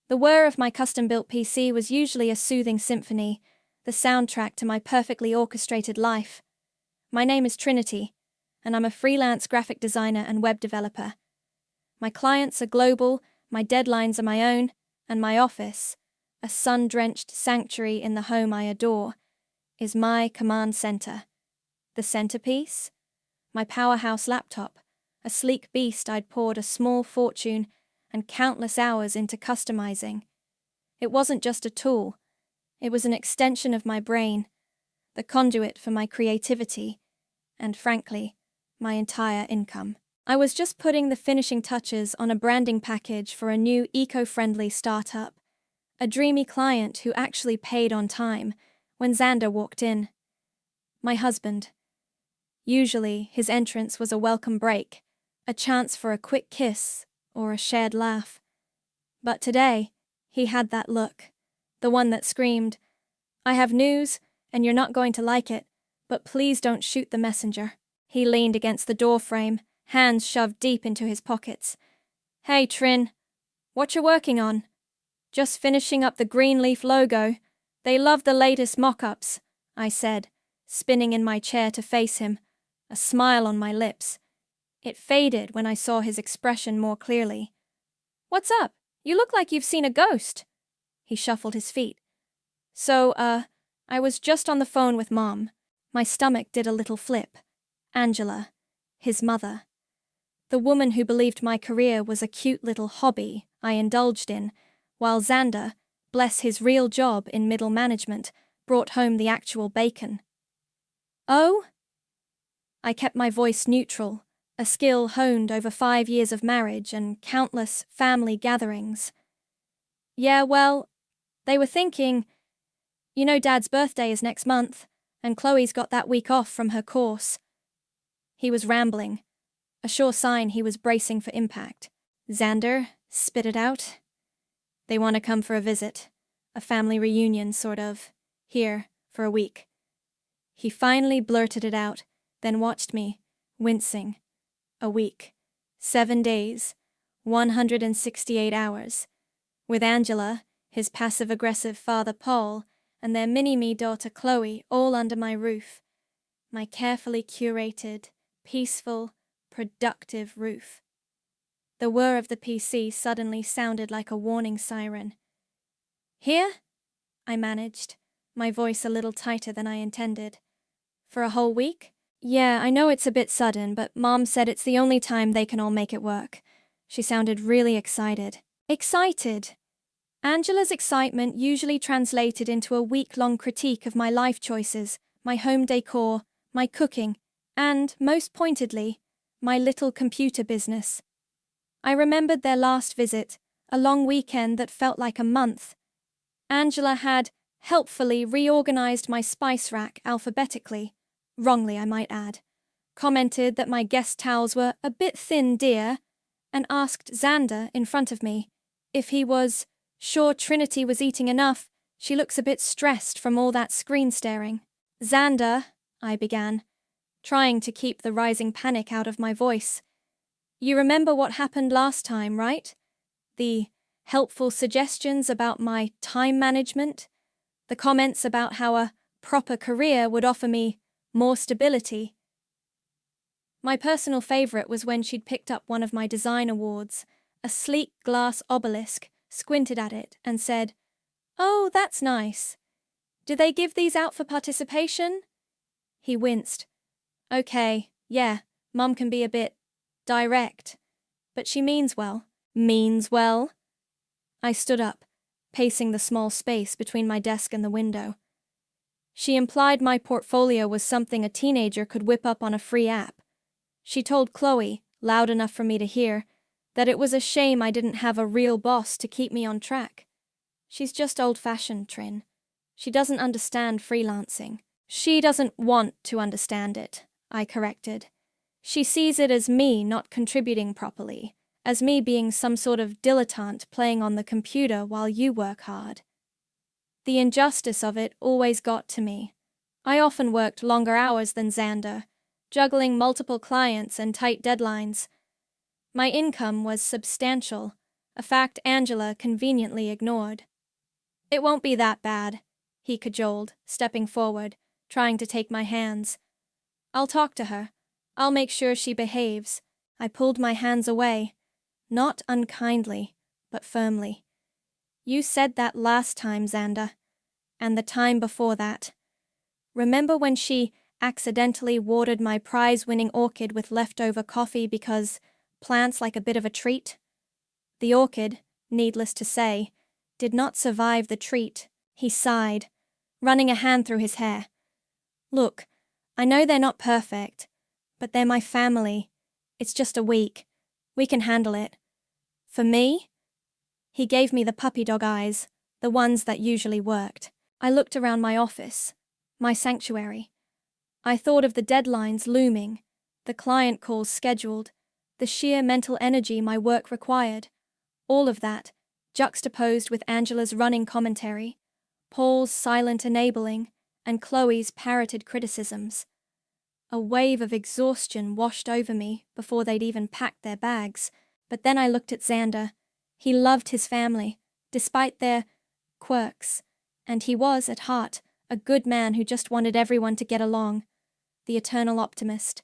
The whir of my custom-built PC was usually a soothing symphony, the soundtrack to my perfectly orchestrated life. My name is Trinity, and I'm a freelance graphic designer and web developer. My clients are global, my deadlines are my own, and my office, a sun-drenched sanctuary in the home I adore, is my command center. The centerpiece? My powerhouse laptop, a sleek beast I'd poured a small fortune and countless hours into customizing. It wasn't just a tool, it was an extension of my brain, the conduit for my creativity, and frankly, my entire income. I was just putting the finishing touches on a branding package for a new eco-friendly startup, a dreamy client who actually paid on time, when Xander walked in. My husband. Usually, his entrance was a welcome break, a chance for a quick kiss or a shared laugh. But today, he had that look, the one that screamed, "I have news, and you're not going to like it, but please don't shoot the messenger." He leaned against the doorframe, hands shoved deep into his pockets. "Hey, Trin, what you working on?" "Just finishing up the Greenleaf logo. They love the latest mock-ups," I said, spinning in my chair to face him, a smile on my lips. It faded when I saw his expression more clearly. "What's up? You look like you've seen a ghost." He shuffled his feet. "So, I was just on the phone with Mom." My stomach did a little flip. Angela, his mother. The woman who believed my career was a cute little hobby I indulged in, while Xander, bless his real job in middle management, brought home the actual bacon. "Oh?" I kept my voice neutral, a skill honed over 5 years of marriage and countless family gatherings. "Yeah, well, they were thinking, you know Dad's birthday is next month, and Chloe's got that week off from her course." He was rambling, a sure sign he was bracing for impact. "Xander spit it out. They want to come for a visit, a family reunion sort of, here, for a week." He finally blurted it out, then watched me, wincing. A week. 7 days. 168 hours. With Angela, his passive-aggressive father Paul, and their mini-me daughter Chloe all under my roof. My carefully curated, peaceful, productive roof. The whir of the PC suddenly sounded like a warning siren. "Here?" I managed, my voice a little tighter than I intended. "For a whole week?" "Yeah, I know it's a bit sudden, but Mom said it's the only time they can all make it work." She sounded really excited. Excited! Angela's excitement usually translated into a week-long critique of my life choices, my home decor, my cooking, and, most pointedly, my little computer business. I remembered their last visit, a long weekend that felt like a month. Angela had helpfully reorganized my spice rack alphabetically, wrongly I might add, commented that my guest towels were a bit thin, dear, and asked Xander in front of me if he was sure Trinity was eating enough. She looks a bit stressed from all that screen staring. "Xander," I began, trying to keep the rising panic out of my voice. "You remember what happened last time, right? The helpful suggestions about my time management? The comments about how a proper career would offer me more stability?" My personal favorite was when she'd picked up one of my design awards, a sleek glass obelisk, squinted at it, and said, "Oh, that's nice. Do they give these out for participation?" He winced. "Okay, yeah, Mum can be a bit direct, but she means well." "Means well?" I stood up, pacing the small space between my desk and the window. She implied my portfolio was something a teenager could whip up on a free app. She told Chloe, loud enough for me to hear, that it was a shame I didn't have a real boss to keep me on track. She's just old-fashioned, Trin. She doesn't understand freelancing. "She doesn't want to understand it," I corrected. "She sees it as me not contributing properly, as me being some sort of dilettante playing on the computer while you work hard." The injustice of it always got to me. I often worked longer hours than Xander, juggling multiple clients and tight deadlines. My income was substantial, a fact Angela conveniently ignored. "It won't be that bad," he cajoled, stepping forward, trying to take my hands. "I'll talk to her. I'll make sure she behaves." I pulled my hands away, not unkindly, but firmly. "You said that last time, Xander. And the time before that. Remember when she accidentally watered my prize-winning orchid with leftover coffee because plants like a bit of a treat? The orchid, needless to say, did not survive the treat." He sighed, running a hand through his hair. "Look, I know they're not perfect, but they're my family. It's just a week. We can handle it. For me?" He gave me the puppy dog eyes, the ones that usually worked. I looked around my office, my sanctuary. I thought of the deadlines looming, the client calls scheduled, the sheer mental energy my work required. All of that, juxtaposed with Angela's running commentary, Paul's silent enabling, and Chloe's parroted criticisms. A wave of exhaustion washed over me before they'd even packed their bags. But then I looked at Xander. He loved his family, despite their quirks, and he was, at heart, a good man who just wanted everyone to get along. The eternal optimist.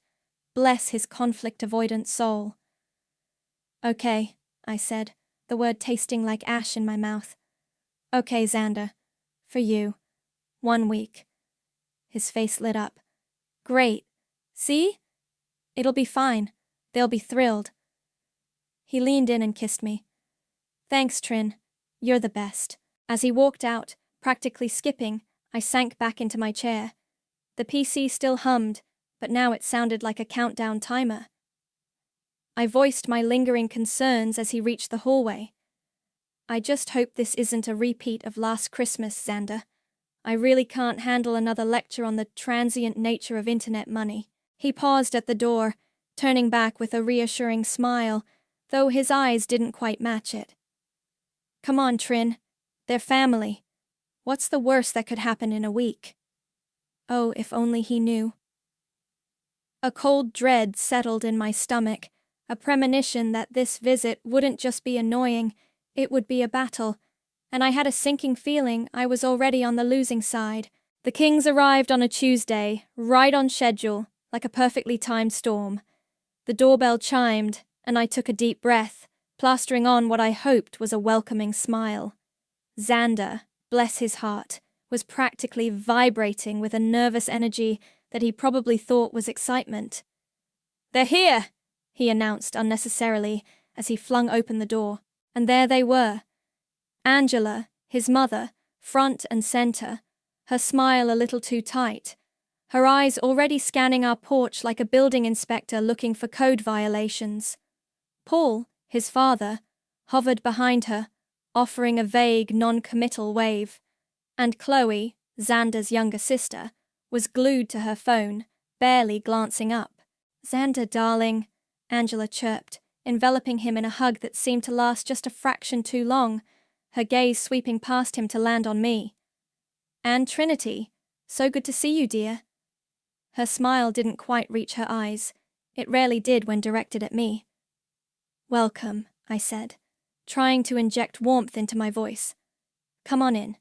Bless his conflict-avoidant soul. "Okay," I said, the word tasting like ash in my mouth. "Okay, Xander. For you. 1 week." His face lit up. "Great. See? It'll be fine. They'll be thrilled." He leaned in and kissed me. "Thanks, Trin. You're the best." As he walked out, practically skipping, I sank back into my chair. The PC still hummed, but now it sounded like a countdown timer. I voiced my lingering concerns as he reached the hallway. "I just hope this isn't a repeat of last Christmas, Xander. I really can't handle another lecture on the transient nature of internet money." He paused at the door, turning back with a reassuring smile, though his eyes didn't quite match it. "Come on, Trin. They're family. What's the worst that could happen in a week?" Oh, if only he knew. A cold dread settled in my stomach, a premonition that this visit wouldn't just be annoying, it would be a battle, and I had a sinking feeling I was already on the losing side. The Kings arrived on a Tuesday, right on schedule, like a perfectly timed storm. The doorbell chimed, and I took a deep breath, plastering on what I hoped was a welcoming smile. Xander, bless his heart, was practically vibrating with a nervous energy that he probably thought was excitement. "They're here!" he announced unnecessarily as he flung open the door. And there they were. Angela, his mother, front and center, her smile a little too tight, her eyes already scanning our porch like a building inspector looking for code violations. Paul, his father, hovered behind her, offering a vague, non-committal wave. And Chloe, Xander's younger sister, was glued to her phone, barely glancing up. "Xander, darling," Angela chirped, enveloping him in a hug that seemed to last just a fraction too long, her gaze sweeping past him to land on me. "And Trinity, so good to see you, dear." Her smile didn't quite reach her eyes. It rarely did when directed at me. "Welcome," I said, trying to inject warmth into my voice. "Come on in.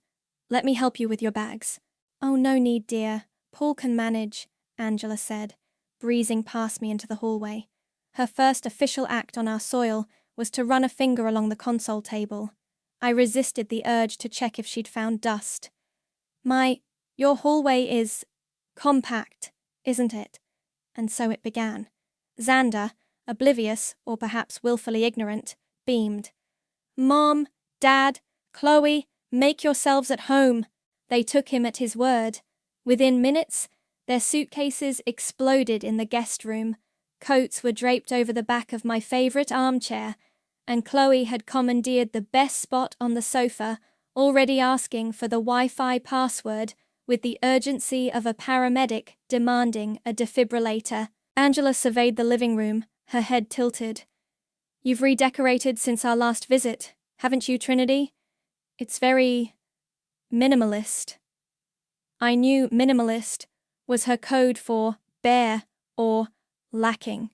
Let me help you with your bags." "Oh, no need, dear. Paul can manage," Angela said, breezing past me into the hallway. Her first official act on our soil was to run a finger along the console table. I resisted the urge to check if she'd found dust. "Your hallway is compact, isn't it?" And so it began. Xander, oblivious, or perhaps willfully ignorant, beamed. "Mom, Dad, Chloe, make yourselves at home." They took him at his word. Within minutes, their suitcases exploded in the guest room. Coats were draped over the back of my favorite armchair, and Chloe had commandeered the best spot on the sofa, already asking for the Wi-Fi password with the urgency of a paramedic demanding a defibrillator. Angela surveyed the living room, her head tilted. "You've redecorated since our last visit, haven't you, Trinity? It's very minimalist." I knew minimalist was her code for bare or lacking.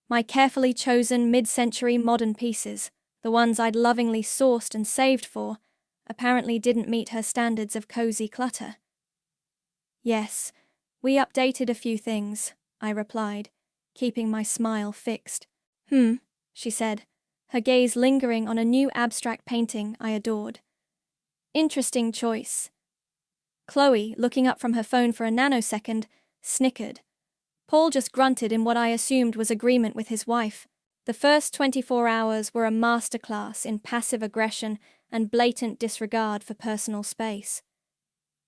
My carefully chosen mid-century modern pieces, The ones I'd lovingly sourced and saved for apparently didn't meet her standards of cozy clutter. Yes, we updated a few things, I replied, keeping my smile fixed. She said, her gaze lingering on a new abstract painting I adored. Interesting choice. Chloe, looking up from her phone for a nanosecond, snickered. Paul just grunted in what I assumed was agreement with his wife. The first 24 hours were a masterclass in passive aggression and blatant disregard for personal space.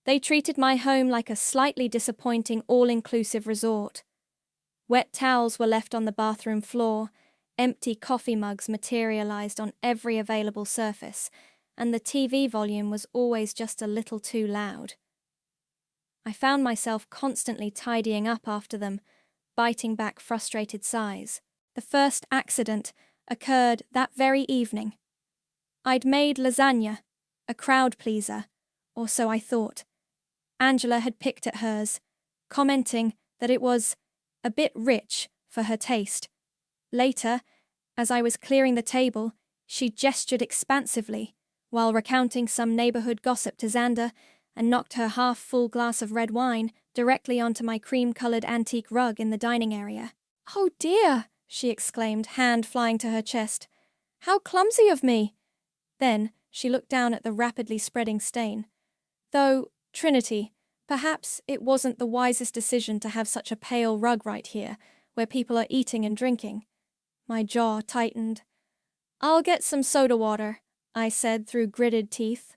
They treated my home like a slightly disappointing all-inclusive resort. Wet towels were left on the bathroom floor, empty coffee mugs materialized on every available surface, and the TV volume was always just a little too loud. I found myself constantly tidying up after them, biting back frustrated sighs. The first accident occurred that very evening. I'd made lasagna, a crowd pleaser, or so I thought. Angela had picked at hers, commenting that it was a bit rich for her taste. Later, as I was clearing the table, she gestured expansively while recounting some neighborhood gossip to Xander and knocked her half-full glass of red wine directly onto my cream-colored antique rug in the dining area. "Oh dear!" she exclaimed, hand flying to her chest. "How clumsy of me!" Then she looked down at the rapidly spreading stain. "Though, Trinity, perhaps it wasn't the wisest decision to have such a pale rug right here, where people are eating and drinking." My jaw tightened. "I'll get some soda water," I said through gritted teeth.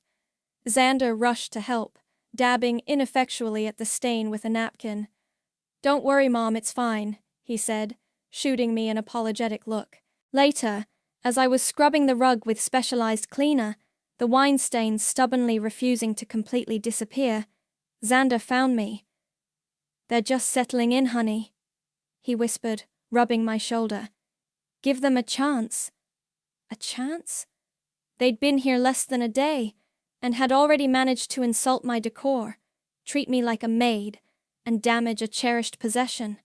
Xander rushed to help, dabbing ineffectually at the stain with a napkin. "Don't worry, Mom, it's fine," he said, shooting me an apologetic look. Later, as I was scrubbing the rug with specialized cleaner, the wine stains stubbornly refusing to completely disappear, Xander found me. "They're just settling in, honey," he whispered, rubbing my shoulder. "Give them a chance." A chance? They'd been here less than a day, and had already managed to insult my decor, treat me like a maid, and damage a cherished possession.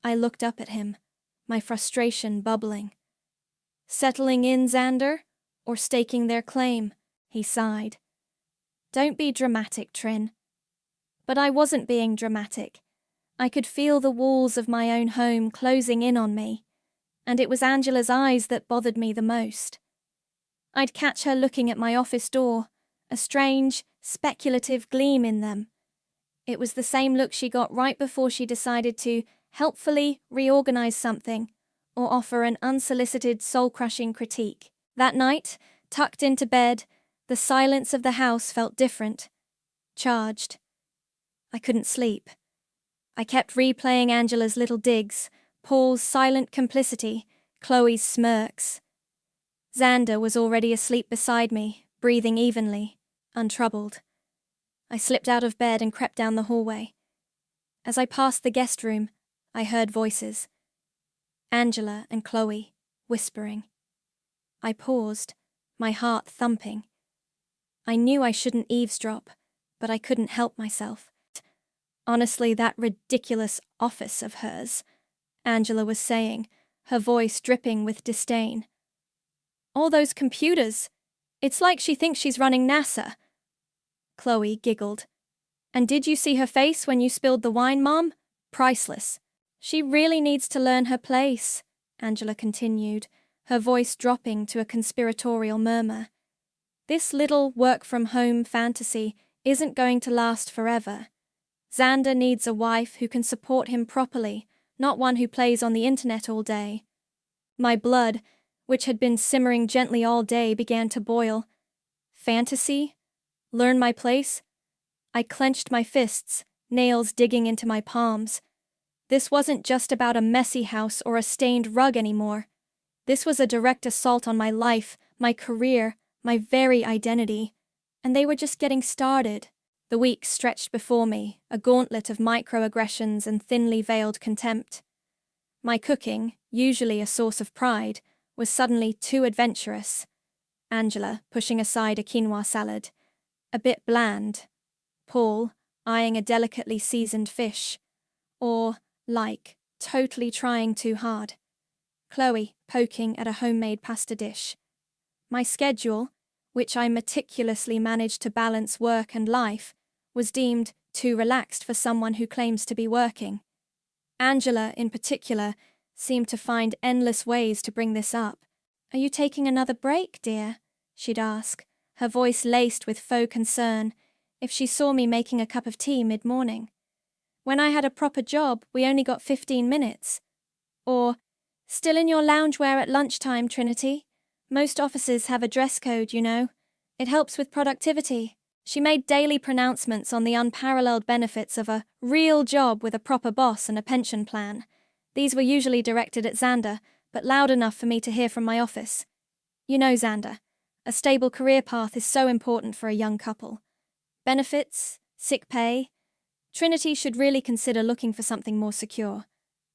I looked up at him, my frustration bubbling. "Settling in, Xander, or staking their claim?" he sighed. "Don't be dramatic, Trin." But I wasn't being dramatic. I could feel the walls of my own home closing in on me, and it was Angela's eyes that bothered me the most. I'd catch her looking at my office door, a strange, speculative gleam in them. It was the same look she got right before she decided to helpfully reorganize something or offer an unsolicited soul-crushing critique. That night, tucked into bed, the silence of the house felt different, charged. I couldn't sleep. I kept replaying Angela's little digs, Paul's silent complicity, Chloe's smirks. Xander was already asleep beside me, breathing evenly, untroubled. I slipped out of bed and crept down the hallway. As I passed the guest room, I heard voices. Angela and Chloe, whispering. I paused, my heart thumping. I knew I shouldn't eavesdrop, but I couldn't help myself. "Honestly, that ridiculous office of hers," Angela was saying, her voice dripping with disdain. "All those computers. It's like she thinks she's running NASA." Chloe giggled. "And did you see her face when you spilled the wine, Mom? Priceless." "She really needs to learn her place," Angela continued, her voice dropping to a conspiratorial murmur. "This little work-from-home fantasy isn't going to last forever. Xander needs a wife who can support him properly, not one who plays on the internet all day." My blood, which had been simmering gently all day, began to boil. Fantasy? Learn my place? I clenched my fists, nails digging into my palms. This wasn't just about a messy house or a stained rug anymore. This was a direct assault on my life, my career, my very identity. And they were just getting started. The week stretched before me, a gauntlet of microaggressions and thinly veiled contempt. My cooking, usually a source of pride, was suddenly too adventurous. Angela pushing aside a quinoa salad. A bit bland. Paul eyeing a delicately seasoned fish. Or, totally trying too hard. Chloe poking at a homemade pasta dish. My schedule, which I meticulously managed to balance work and life, was deemed too relaxed for someone who claims to be working. Angela, in particular, seemed to find endless ways to bring this up. "Are you taking another break, dear?" she'd ask, her voice laced with faux concern, if she saw me making a cup of tea mid-morning. "When I had a proper job, we only got 15 minutes. Or, "Still in your loungewear at lunchtime, Trinity? Most offices have a dress code, you know. It helps with productivity." She made daily pronouncements on the unparalleled benefits of a real job with a proper boss and a pension plan. These were usually directed at Xander, but loud enough for me to hear from my office. "You know, Xander, a stable career path is so important for a young couple. Benefits, sick pay. Trinity should really consider looking for something more secure.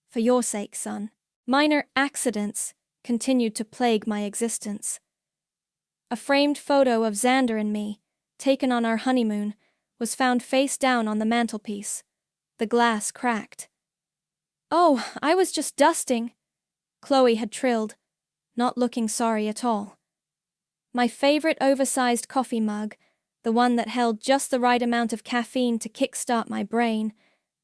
For your sake, son." Minor accidents continued to plague my existence. A framed photo of Xander and me, taken on our honeymoon, was found face down on the mantelpiece, the glass cracked. "Oh, I was just dusting," Chloe had trilled, not looking sorry at all. My favorite oversized coffee mug, the one that held just the right amount of caffeine to kickstart my brain,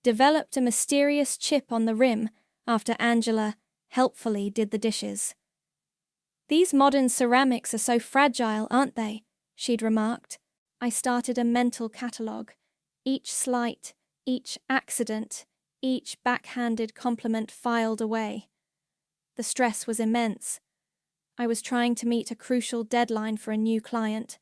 developed a mysterious chip on the rim after Angela helpfully did the dishes. "These modern ceramics are so fragile, aren't they?" she'd remarked. I started a mental catalogue. Each slight, each accident, each backhanded compliment filed away. The stress was immense. I was trying to meet a crucial deadline for a new client,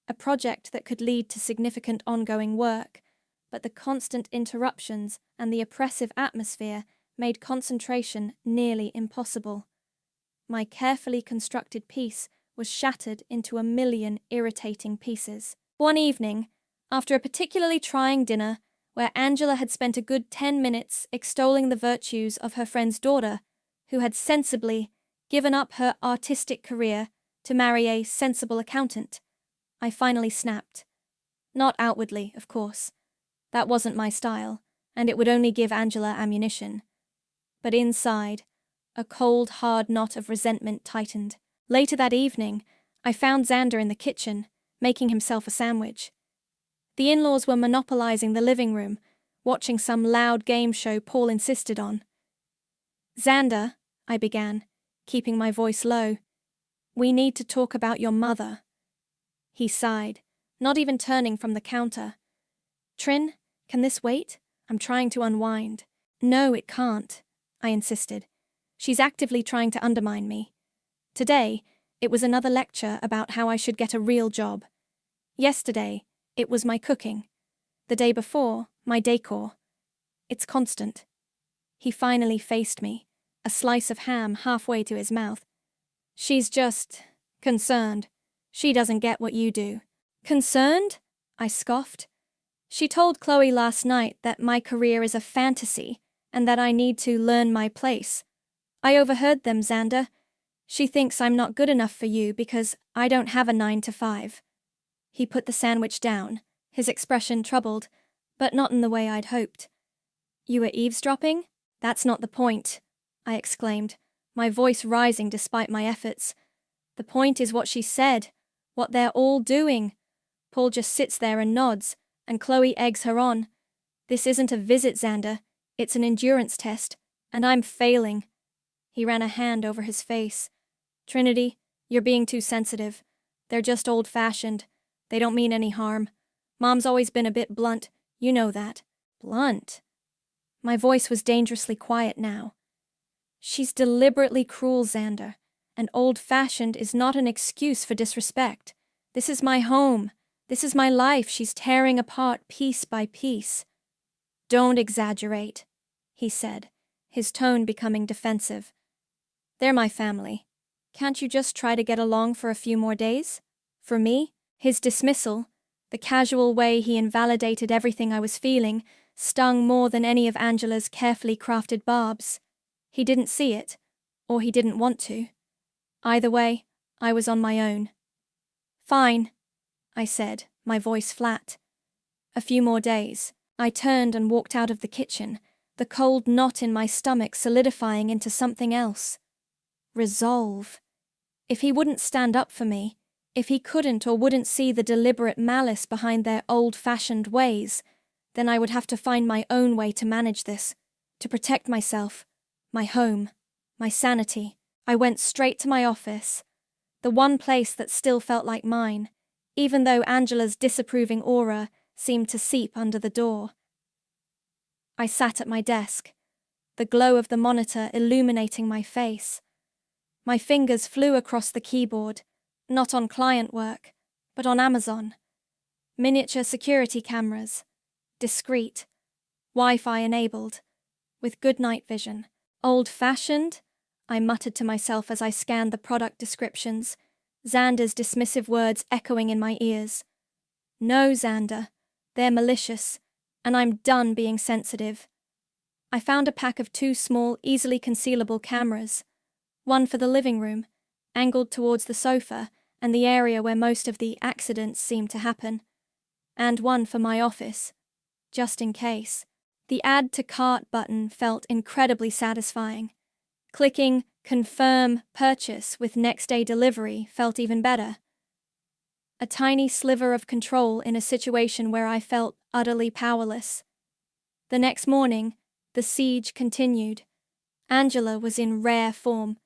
a project that could lead to significant ongoing work, but the constant interruptions and the oppressive atmosphere made concentration nearly impossible. My carefully constructed piece was shattered into a million irritating pieces. One evening, after a particularly trying dinner, where Angela had spent a good 10 minutes extolling the virtues of her friend's daughter, who had sensibly given up her artistic career to marry a sensible accountant, I finally snapped. Not outwardly, of course. That wasn't my style, and it would only give Angela ammunition. But inside, a cold, hard knot of resentment tightened. Later that evening, I found Xander in the kitchen, making himself a sandwich. The in-laws were monopolizing the living room, watching some loud game show Paul insisted on. "Xander," I began, keeping my voice low, "we need to talk about your mother." He sighed, not even turning from the counter. "Trin, can this wait? I'm trying to unwind." "No, it can't," I insisted. "She's actively trying to undermine me. Today, it was another lecture about how I should get a real job. Yesterday, it was my cooking. The day before, my decor. It's constant." He finally faced me, a slice of ham halfway to his mouth. "She's just concerned. She doesn't get what you do." "Concerned?" I scoffed. "She told Chloe last night that my career is a fantasy and that I need to learn my place. I overheard them, Xander. She thinks I'm not good enough for you because I don't have a 9 to 5. He put the sandwich down, his expression troubled, but not in the way I'd hoped. "You were eavesdropping? That's not the point," I exclaimed, my voice rising despite my efforts. "The point is what she said, what they're all doing. Paul just sits there and nods, and Chloe eggs her on. This isn't a visit, Xander. It's an endurance test, and I'm failing." He ran a hand over his face. "Trinity, you're being too sensitive. They're just old-fashioned. They don't mean any harm. Mom's always been a bit blunt. You know that." "Blunt?" My voice was dangerously quiet now. "She's deliberately cruel, Xander, and old-fashioned is not an excuse for disrespect. This is my home. This is my life she's tearing apart piece by piece." "Don't exaggerate," he said, his tone becoming defensive. "They're my family. Can't you just try to get along for a few more days? For me?" His dismissal, the casual way he invalidated everything I was feeling, stung more than any of Angela's carefully crafted barbs. He didn't see it, or he didn't want to. Either way, I was on my own. "Fine," I said, my voice flat. "A few more days." I turned and walked out of the kitchen, the cold knot in my stomach solidifying into something else. Resolve. If he wouldn't stand up for me, if he couldn't or wouldn't see the deliberate malice behind their old-fashioned ways, then I would have to find my own way to manage this, to protect myself, my home, my sanity. I went straight to my office, the one place that still felt like mine, even though Angela's disapproving aura seemed to seep under the door. I sat at my desk, the glow of the monitor illuminating my face. My fingers flew across the keyboard, not on client work, but on Amazon. Miniature security cameras, discreet, Wi-Fi enabled, with good night vision. Old-fashioned? I muttered to myself as I scanned the product descriptions, Xander's dismissive words echoing in my ears. No, Xander, they're malicious, and I'm done being sensitive. I found a pack of 2 small, easily concealable cameras, one for the living room, angled towards the sofa and the area where most of the accidents seemed to happen, and one for my office, just in case. The Add to Cart button felt incredibly satisfying. Clicking Confirm Purchase with next-day delivery felt even better. A tiny sliver of control in a situation where I felt utterly powerless. The next morning, the siege continued. Angela was in rare form.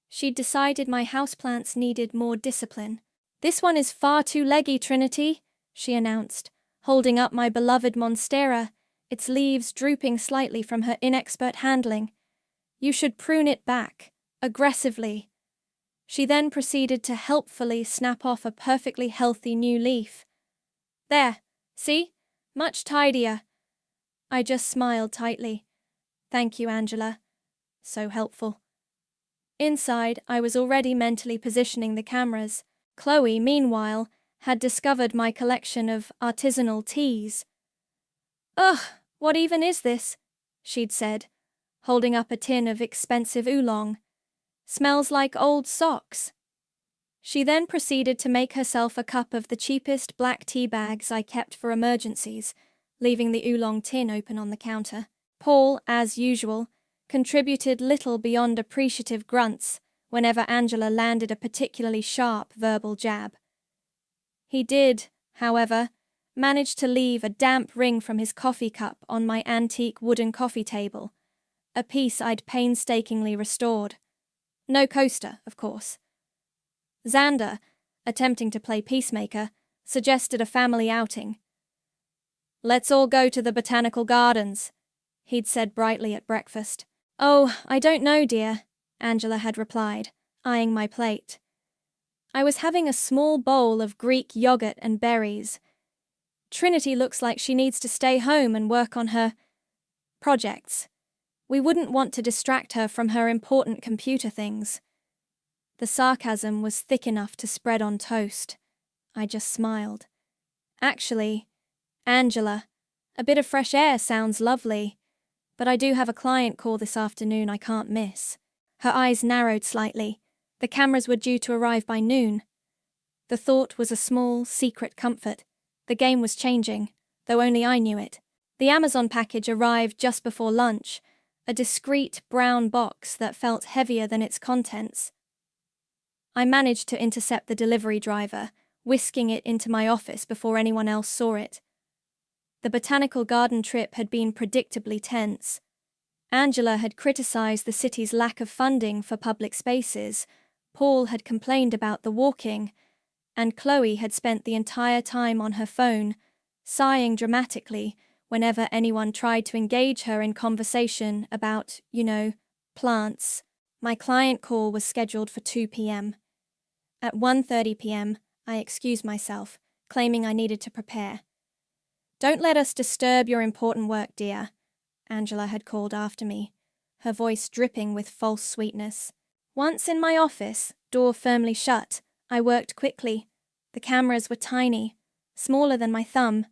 She'd decided my houseplants needed more discipline. "This one is far too leggy, Trinity," she announced, holding up my beloved Monstera, its leaves drooping slightly from her inexpert handling. "You should prune it back, aggressively." She then proceeded to helpfully snap off a perfectly healthy new leaf. "There, see? Much tidier." I just smiled tightly. "Thank you, Angela. So helpful." Inside, I was already mentally positioning the cameras. Chloe, meanwhile, had discovered my collection of artisanal teas. "Ugh, what even is this?" she'd said, holding up a tin of expensive oolong. "Smells like old socks." She then proceeded to make herself a cup of the cheapest black tea bags I kept for emergencies, leaving the oolong tin open on the counter. Paul, as usual, contributed little beyond appreciative grunts whenever Angela landed a particularly sharp verbal jab. He did, however, manage to leave a damp ring from his coffee cup on my antique wooden coffee table, a piece I'd painstakingly restored. No coaster, of course. Xander, attempting to play peacemaker, suggested a family outing. "Let's all go to the botanical gardens," he'd said brightly at breakfast. "Oh, I don't know, dear," Angela had replied, eyeing my plate. I was having a small bowl of Greek yogurt and berries. Trinity looks like she needs to stay home and work on her projects. We wouldn't want to distract her from her important computer things. The sarcasm was thick enough to spread on toast. I just smiled. "Actually, Angela, a bit of fresh air sounds lovely, but I do have a client call this afternoon I can't miss." Her eyes narrowed slightly. The cameras were due to arrive by noon. The thought was a small, secret comfort. The game was changing, though only I knew it. The Amazon package arrived just before lunch, a discreet brown box that felt heavier than its contents. I managed to intercept the delivery driver, whisking it into my office before anyone else saw it. The botanical garden trip had been predictably tense. Angela had criticized the city's lack of funding for public spaces, Paul had complained about the walking, and Chloe had spent the entire time on her phone, sighing dramatically whenever anyone tried to engage her in conversation about, plants. My client call was scheduled for 2 p.m. At 1:30 p.m., I excused myself, claiming I needed to prepare. "Don't let us disturb your important work, dear," Angela had called after me, her voice dripping with false sweetness. Once in my office, door firmly shut, I worked quickly. The cameras were tiny, smaller than my thumb.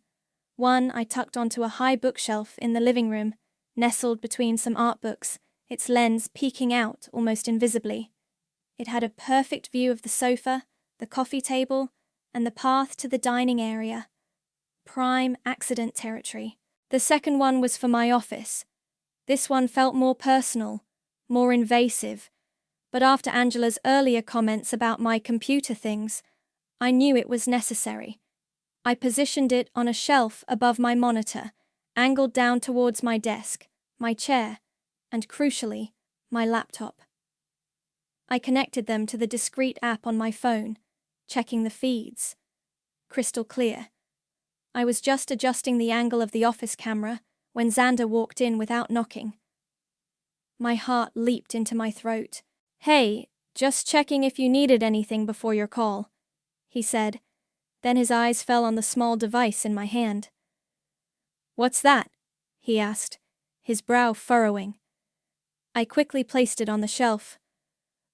One I tucked onto a high bookshelf in the living room, nestled between some art books, its lens peeking out almost invisibly. It had a perfect view of the sofa, the coffee table, and the path to the dining area. Prime accident territory. The second one was for my office. This one felt more personal, more invasive, But after Angela's earlier comments about my computer things, I knew it was necessary. I positioned it on a shelf above my monitor, angled down towards my desk, my chair, and crucially, my laptop. I connected them to the discrete app on my phone, checking the feeds. Crystal clear. I was just adjusting the angle of the office camera when Xander walked in without knocking. My heart leaped into my throat. "Hey, just checking if you needed anything before your call," he said. Then his eyes fell on the small device in my hand. "What's that?" he asked, his brow furrowing. I quickly placed it on the shelf.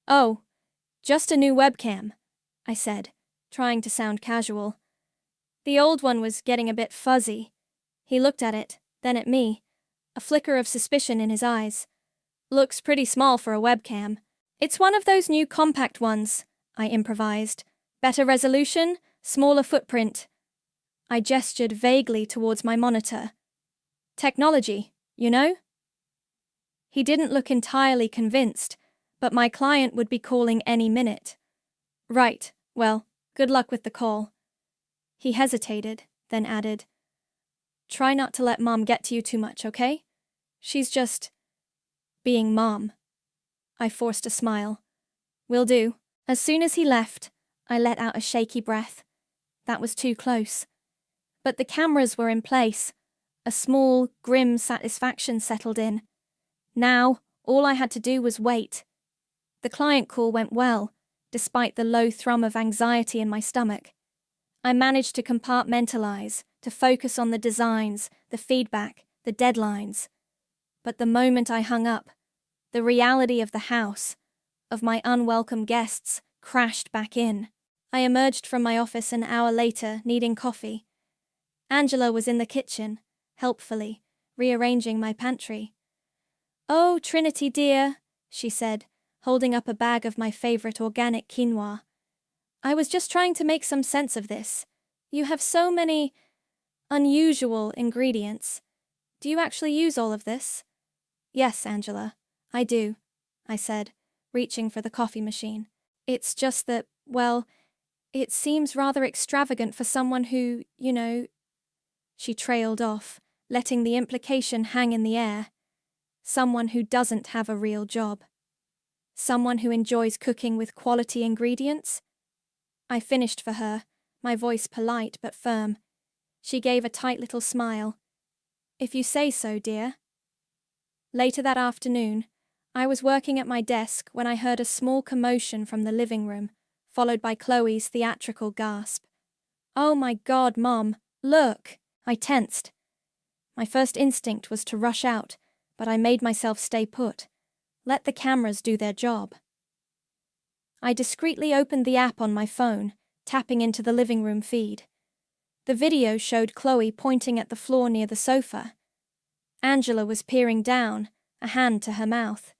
"Oh, just a new webcam," I said, trying to sound casual. The old one was getting a bit fuzzy. He looked at it, then at me, a flicker of suspicion in his eyes. "Looks pretty small for a webcam." "It's one of those new compact ones," I improvised. "Better resolution, smaller footprint." I gestured vaguely towards my monitor. "Technology, you know?" He didn't look entirely convinced, but my client would be calling any minute. "Right, well, good luck with the call." He hesitated, then added, "Try not to let Mom get to you too much, okay? She's just being Mom." I forced a smile. "Will do." As soon as he left, I let out a shaky breath. That was too close. But the cameras were in place. A small, grim satisfaction settled in. Now, all I had to do was wait. The client call went well, despite the low thrum of anxiety in my stomach. I managed to compartmentalize, to focus on the designs, the feedback, the deadlines. But the moment I hung up, the reality of the house, of my unwelcome guests, crashed back in. I emerged from my office an hour later, needing coffee. Angela was in the kitchen, helpfully, rearranging my pantry. "Oh, Trinity dear," she said, holding up a bag of my favorite organic quinoa. "I was just trying to make some sense of this. You have so many unusual ingredients. Do you actually use all of this?" "Yes, Angela, I do," I said, reaching for the coffee machine. "It's just that, well, it seems rather extravagant for someone who, you know..." She trailed off, letting the implication hang in the air. Someone who doesn't have a real job. Someone who enjoys cooking with quality ingredients? I finished for her, my voice polite but firm. She gave a tight little smile. "If you say so, dear." Later that afternoon, I was working at my desk when I heard a small commotion from the living room, followed by Chloe's theatrical gasp. "Oh my God, Mom, look!" I tensed. My first instinct was to rush out, but I made myself stay put. Let the cameras do their job. I discreetly opened the app on my phone, tapping into the living room feed. The video showed Chloe pointing at the floor near the sofa. Angela was peering down, a hand to her mouth.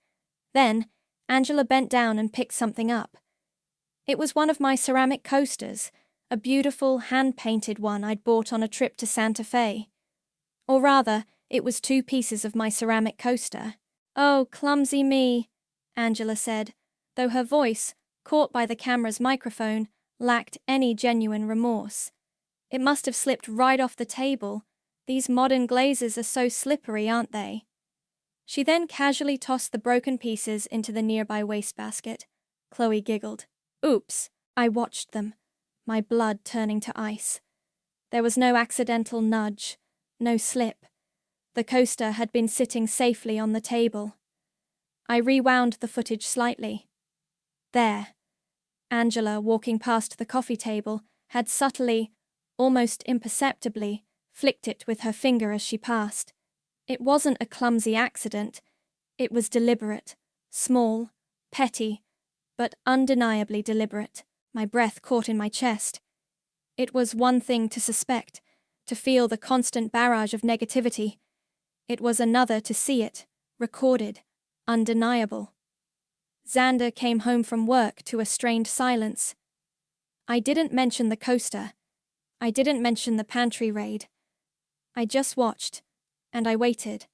Then, Angela bent down and picked something up. It was one of my ceramic coasters, a beautiful, hand-painted one I'd bought on a trip to Santa Fe. Or rather, it was 2 pieces of my ceramic coaster. "Oh, clumsy me," Angela said, though her voice, caught by the camera's microphone, lacked any genuine remorse. "It must have slipped right off the table. These modern glazes are so slippery, aren't they?" She then casually tossed the broken pieces into the nearby wastebasket. Chloe giggled. "Oops." I watched them, my blood turning to ice. There was no accidental nudge, no slip. The coaster had been sitting safely on the table. I rewound the footage slightly. There. Angela, walking past the coffee table, had subtly, almost imperceptibly, flicked it with her finger as she passed. It wasn't a clumsy accident. It was deliberate, small, petty, but undeniably deliberate. My breath caught in my chest. It was one thing to suspect, to feel the constant barrage of negativity. It was another to see it, recorded, undeniable. Xander came home from work to a strained silence. I didn't mention the coaster. I didn't mention the pantry raid. I just watched, and I waited.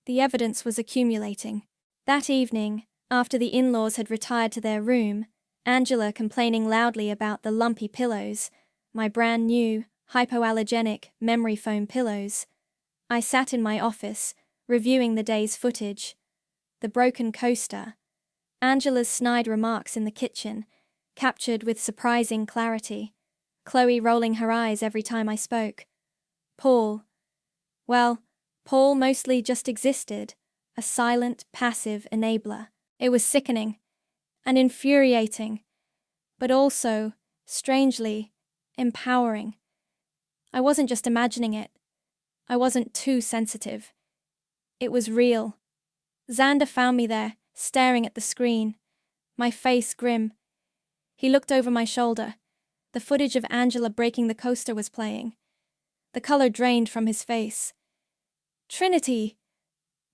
The evidence was accumulating. That evening, After the in-laws had retired to their room, Angela complaining loudly about the lumpy pillows, my brand new, hypoallergenic memory foam pillows, I sat in my office, reviewing the day's footage. The broken coaster, Angela's snide remarks in the kitchen, captured with surprising clarity, Chloe rolling her eyes every time I spoke. Paul. Well, Paul mostly just existed, a silent, passive enabler. It was sickening and infuriating, but also, strangely, empowering. I wasn't just imagining it. I wasn't too sensitive. It was real. Xander found me there, staring at the screen, my face grim. He looked over my shoulder. The footage of Angela breaking the coaster was playing. The color drained from his face. Trinity,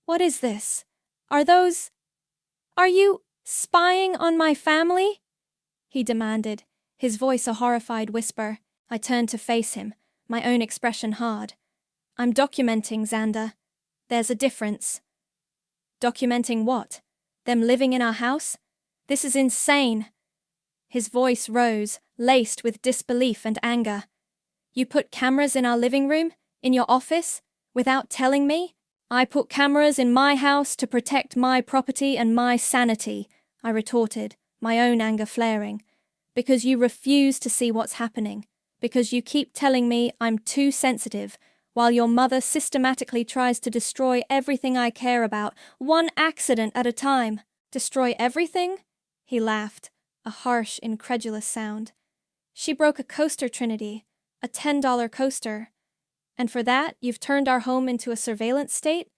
what is this? Are you spying on my family? He demanded, his voice a horrified whisper. I turned to face him, my own expression hard. I'm documenting, Xander. There's a difference. Documenting what? Them living in our house? This is insane. His voice rose, laced with disbelief and anger. You put cameras in our living room? In your office? Without telling me? I put cameras in my house to protect my property and my sanity, I retorted, my own anger flaring. Because you refuse to see what's happening. Because you keep telling me I'm too sensitive, while your mother systematically tries to destroy everything I care about, one accident at a time. Destroy everything? He laughed, a harsh, incredulous sound. She broke a coaster, Trinity, a $10 coaster. And for that, you've turned our home into a surveillance state?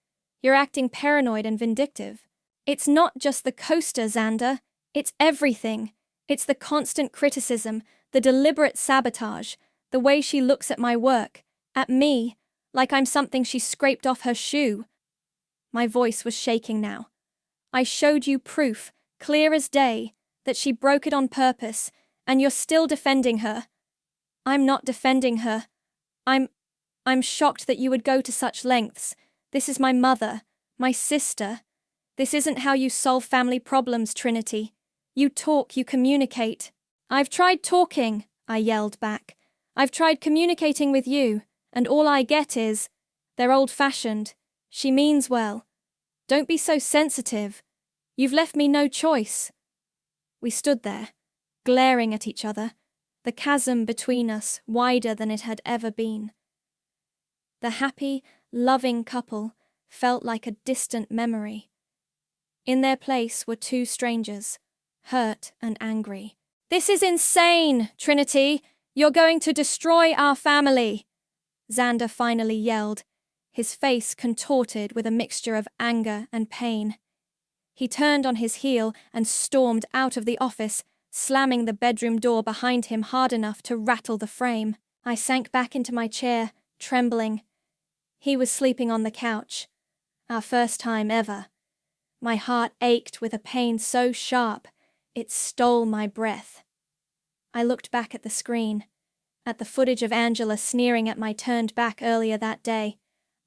You're acting paranoid and vindictive. It's not just the coaster, Xander. It's everything. It's the constant criticism, the deliberate sabotage, the way she looks at my work, at me, like I'm something she scraped off her shoe. My voice was shaking now. I showed you proof, clear as day, that she broke it on purpose, and you're still defending her. I'm not defending her. I'm shocked that you would go to such lengths. This is my mother, my sister. This isn't how you solve family problems, Trinity. You talk, you communicate. I've tried talking, I yelled back. I've tried communicating with you, and all I get is, they're old-fashioned. She means well. Don't be so sensitive. You've left me no choice. We stood there, glaring at each other, the chasm between us wider than it had ever been. The happy, loving couple felt like a distant memory. In their place were two strangers, hurt and angry. This is insane, Trinity! You're going to destroy our family! Xander finally yelled, his face contorted with a mixture of anger and pain. He turned on his heel and stormed out of the office, slamming the bedroom door behind him hard enough to rattle the frame. I sank back into my chair, trembling. He was sleeping on the couch. Our first time ever. My heart ached with a pain so sharp, it stole my breath. I looked back at the screen, at the footage of Angela sneering at my turned back earlier that day,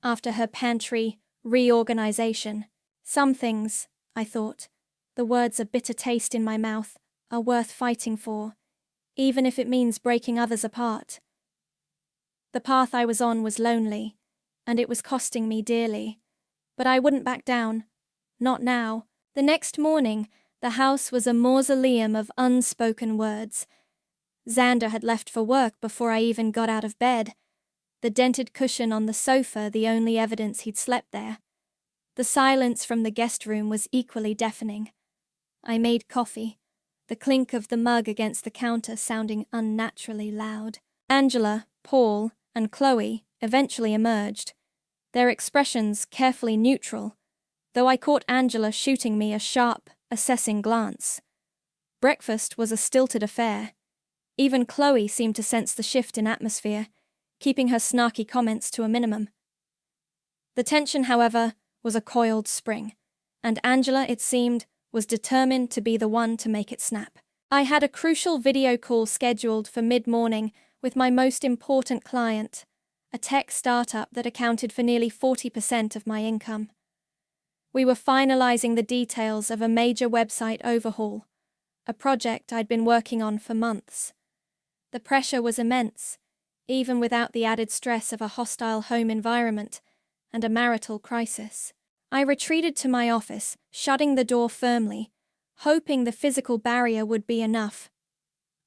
after her pantry reorganization. Some things, I thought, the words a bitter taste in my mouth, are worth fighting for, even if it means breaking others apart. The path I was on was lonely, and it was costing me dearly. But I wouldn't back down. Not now. The next morning, the house was a mausoleum of unspoken words. Xander had left for work before I even got out of bed. The dented cushion on the sofa the only evidence he'd slept there. The silence from the guest room was equally deafening. I made coffee, the clink of the mug against the counter sounding unnaturally loud. Angela, Paul, and Chloe eventually emerged, their expressions carefully neutral, though I caught Angela shooting me a sharp, assessing glance. Breakfast was a stilted affair. Even Chloe seemed to sense the shift in atmosphere, keeping her snarky comments to a minimum. The tension, however, was a coiled spring, and Angela, it seemed, was determined to be the one to make it snap. I had a crucial video call scheduled for mid-morning with my most important client, a tech startup that accounted for nearly 40% of my income. We were finalizing the details of a major website overhaul, a project I'd been working on for months. The pressure was immense, even without the added stress of a hostile home environment and a marital crisis. I retreated to my office, shutting the door firmly, hoping the physical barrier would be enough.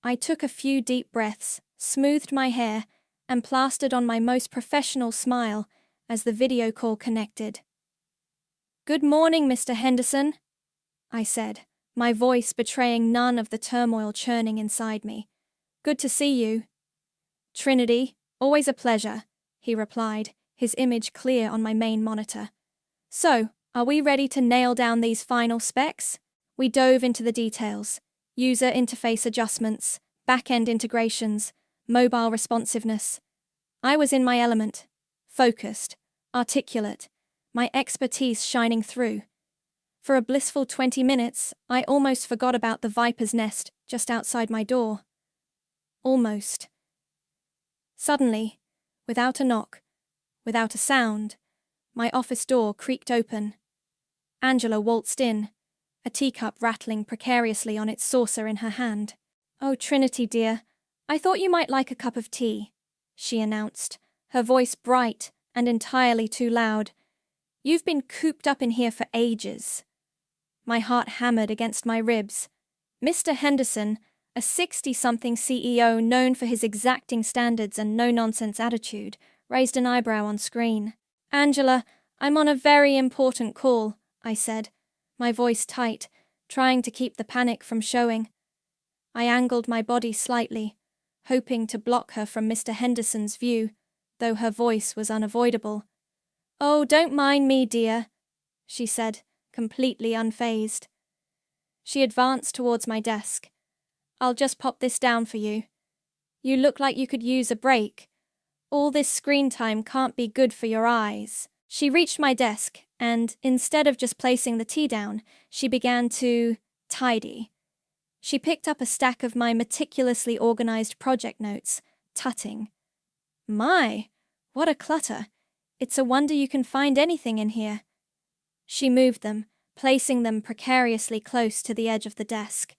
I took a few deep breaths, smoothed my hair, and plastered on my most professional smile as the video call connected. "Good morning, Mr. Henderson," I said, my voice betraying none of the turmoil churning inside me. "Good to see you." "Trinity, always a pleasure," he replied, his image clear on my main monitor. "So, are we ready to nail down these final specs?" We dove into the details: user interface adjustments, back-end integrations, mobile responsiveness. I was in my element, focused, articulate, my expertise shining through. For a blissful 20 minutes, I almost forgot about the viper's nest just outside my door. Almost. Suddenly, without a knock, without a sound, my office door creaked open. Angela waltzed in, a teacup rattling precariously on its saucer in her hand. "Oh, Trinity dear, I thought you might like a cup of tea," she announced, her voice bright and entirely too loud. "You've been cooped up in here for ages." My heart hammered against my ribs. Mr. Henderson, a 60-something CEO known for his exacting standards and no-nonsense attitude, raised an eyebrow on screen. "Angela, I'm on a very important call," I said, my voice tight, trying to keep the panic from showing. I angled my body slightly, hoping to block her from Mr. Henderson's view, though her voice was unavoidable. "Oh, don't mind me, dear," she said, completely unfazed. She advanced towards my desk. "I'll just pop this down for you. You look like you could use a break. All this screen time can't be good for your eyes." She reached my desk, and instead of just placing the tea down, she began to tidy. She picked up a stack of my meticulously organized project notes, tutting. "My, what a clutter. It's a wonder you can find anything in here." She moved them, placing them precariously close to the edge of the desk.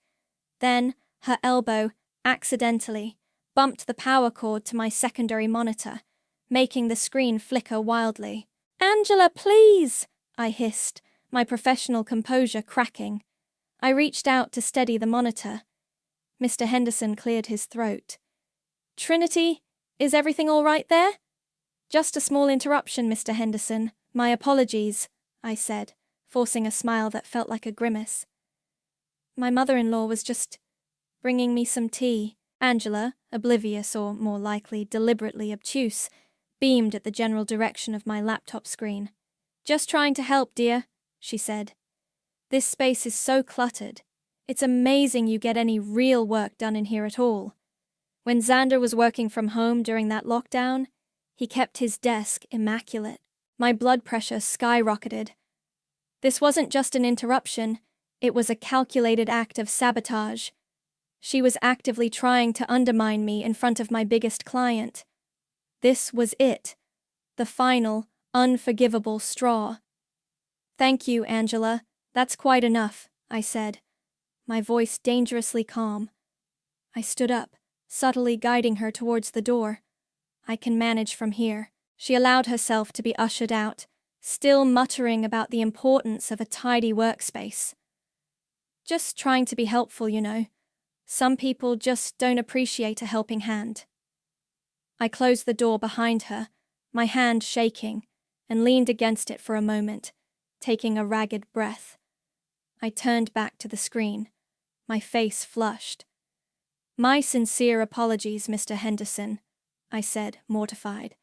Then, her elbow, accidentally, bumped the power cord to my secondary monitor, making the screen flicker wildly. "Angela, please!" I hissed, my professional composure cracking. I reached out to steady the monitor. Mr. Henderson cleared his throat. "Trinity, is everything all right there?" "Just a small interruption, Mr. Henderson. My apologies," I said, forcing a smile that felt like a grimace. "My mother-in-law was just bringing me some tea." Angela, oblivious or more likely deliberately obtuse, beamed at the general direction of my laptop screen. "Just trying to help, dear," she said. "This space is so cluttered. It's amazing you get any real work done in here at all. When Xander was working from home during that lockdown, he kept his desk immaculate." My blood pressure skyrocketed. This wasn't just an interruption, it was a calculated act of sabotage. She was actively trying to undermine me in front of my biggest client. This was it, the final, unforgivable straw. "Thank you, Angela. That's quite enough," I said, my voice dangerously calm. I stood up, subtly guiding her towards the door. "I can manage from here." She allowed herself to be ushered out, still muttering about the importance of a tidy workspace. "Just trying to be helpful, you know. Some people just don't appreciate a helping hand." I closed the door behind her, my hand shaking, and leaned against it for a moment, taking a ragged breath. I turned back to the screen, my face flushed. "My sincere apologies, Mr. Henderson," I said, mortified.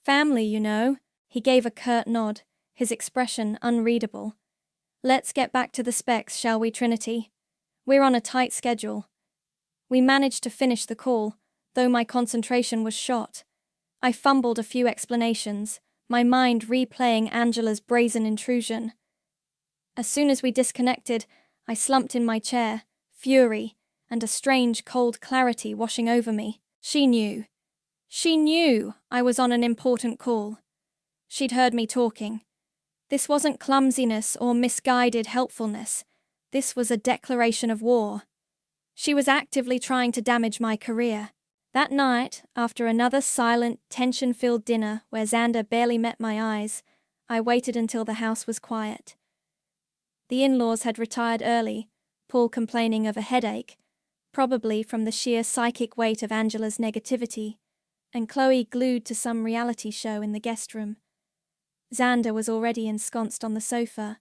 "Family, you know." He gave a curt nod, his expression unreadable. "Let's get back to the specs, shall we, Trinity? We're on a tight schedule." We managed to finish the call, though my concentration was shot. I fumbled a few explanations, my mind replaying Angela's brazen intrusion. As soon as we disconnected, I slumped in my chair, fury, and a strange cold clarity washing over me. She knew. She knew I was on an important call. She'd heard me talking. This wasn't clumsiness or misguided helpfulness. This was a declaration of war. She was actively trying to damage my career. That night, after another silent, tension-filled dinner where Xander barely met my eyes, I waited until the house was quiet. The in-laws had retired early, Paul complaining of a headache, probably from the sheer psychic weight of Angela's negativity, and Chloe glued to some reality show in the guest room. Xander was already ensconced on the sofa,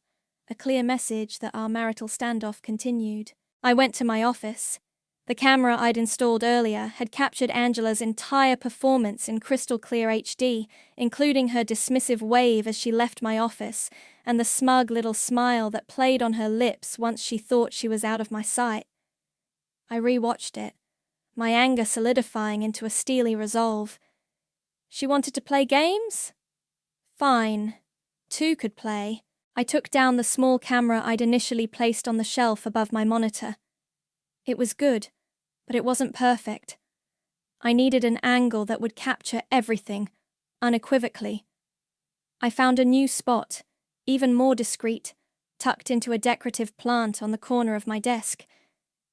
a clear message that our marital standoff continued. I went to my office. The camera I'd installed earlier had captured Angela's entire performance in crystal clear HD, including her dismissive wave as she left my office and the smug little smile that played on her lips once she thought she was out of my sight. I re-watched it, my anger solidifying into a steely resolve. She wanted to play games? Fine. Two could play. I took down the small camera I'd initially placed on the shelf above my monitor. It was good, but it wasn't perfect. I needed an angle that would capture everything, unequivocally. I found a new spot, even more discreet, tucked into a decorative plant on the corner of my desk.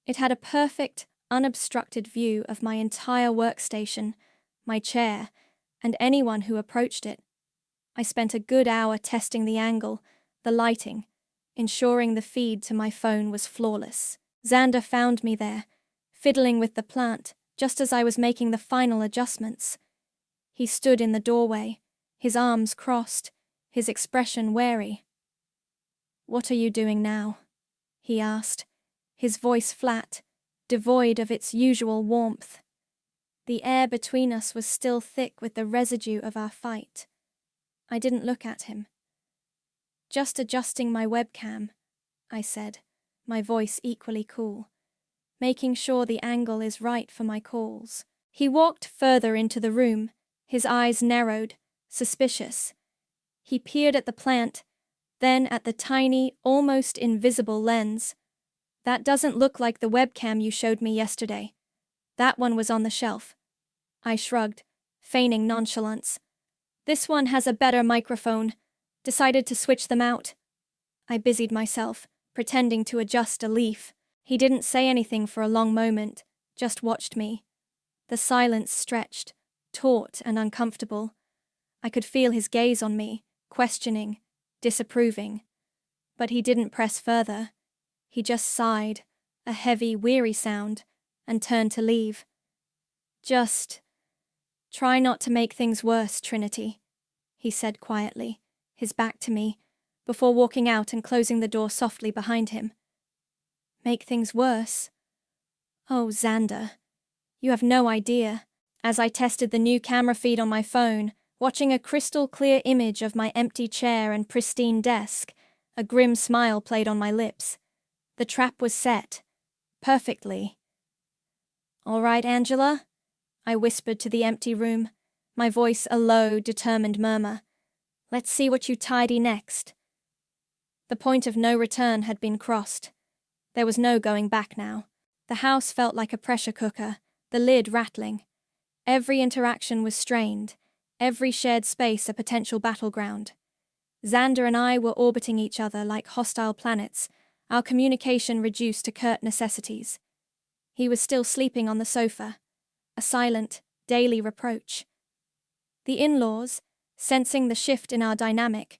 It had a perfect, unobstructed view of my entire workstation, my chair, and anyone who approached it. I spent a good hour testing the angle, the lighting, ensuring the feed to my phone was flawless. Xander found me there, fiddling with the plant, just as I was making the final adjustments. He stood in the doorway, his arms crossed, his expression wary. "What are you doing now?" he asked, his voice flat, devoid of its usual warmth. The air between us was still thick with the residue of our fight. I didn't look at him. "Just adjusting my webcam," I said, my voice equally cool, "making sure the angle is right for my calls." He walked further into the room, his eyes narrowed, suspicious. He peered at the plant, then at the tiny, almost invisible lens. "That doesn't look like the webcam you showed me yesterday. That one was on the shelf." I shrugged, feigning nonchalance. "This one has a better microphone. Decided to switch them out." I busied myself, pretending to adjust a leaf. He didn't say anything for a long moment, just watched me. The silence stretched, taut and uncomfortable. I could feel his gaze on me, questioning, disapproving. But he didn't press further. He just sighed, a heavy, weary sound, and turned to leave. "Just try not to make things worse, Trinity," he said quietly, his back to me, before walking out and closing the door softly behind him. "Make things worse? Oh, Xander, you have no idea." As I tested the new camera feed on my phone, watching a crystal-clear image of my empty chair and pristine desk, a grim smile played on my lips. The trap was set. Perfectly. "All right, Angela?" I whispered to the empty room, my voice a low, determined murmur. "Let's see what you tidy next." The point of no return had been crossed. There was no going back now. The house felt like a pressure cooker, the lid rattling. Every interaction was strained, every shared space a potential battleground. Xander and I were orbiting each other like hostile planets, our communication reduced to curt necessities. He was still sleeping on the sofa, a silent, daily reproach. The in-laws, sensing the shift in our dynamic,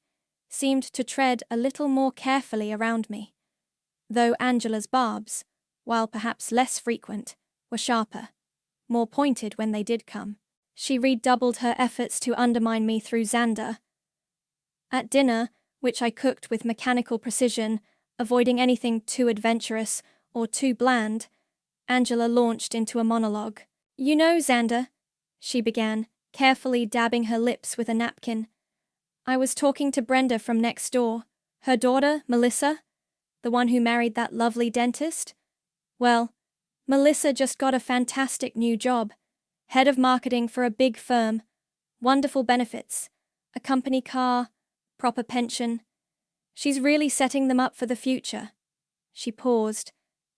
seemed to tread a little more carefully around me, though Angela's barbs, while perhaps less frequent, were sharper, more pointed when they did come. She redoubled her efforts to undermine me through Xander. At dinner, which I cooked with mechanical precision, avoiding anything too adventurous or too bland, Angela launched into a monologue. "You know, Xander," she began, carefully dabbing her lips with a napkin, "I was talking to Brenda from next door, her daughter, Melissa, the one who married that lovely dentist. Well, Melissa just got a fantastic new job, head of marketing for a big firm, wonderful benefits, a company car, proper pension. She's really setting them up for the future." She paused,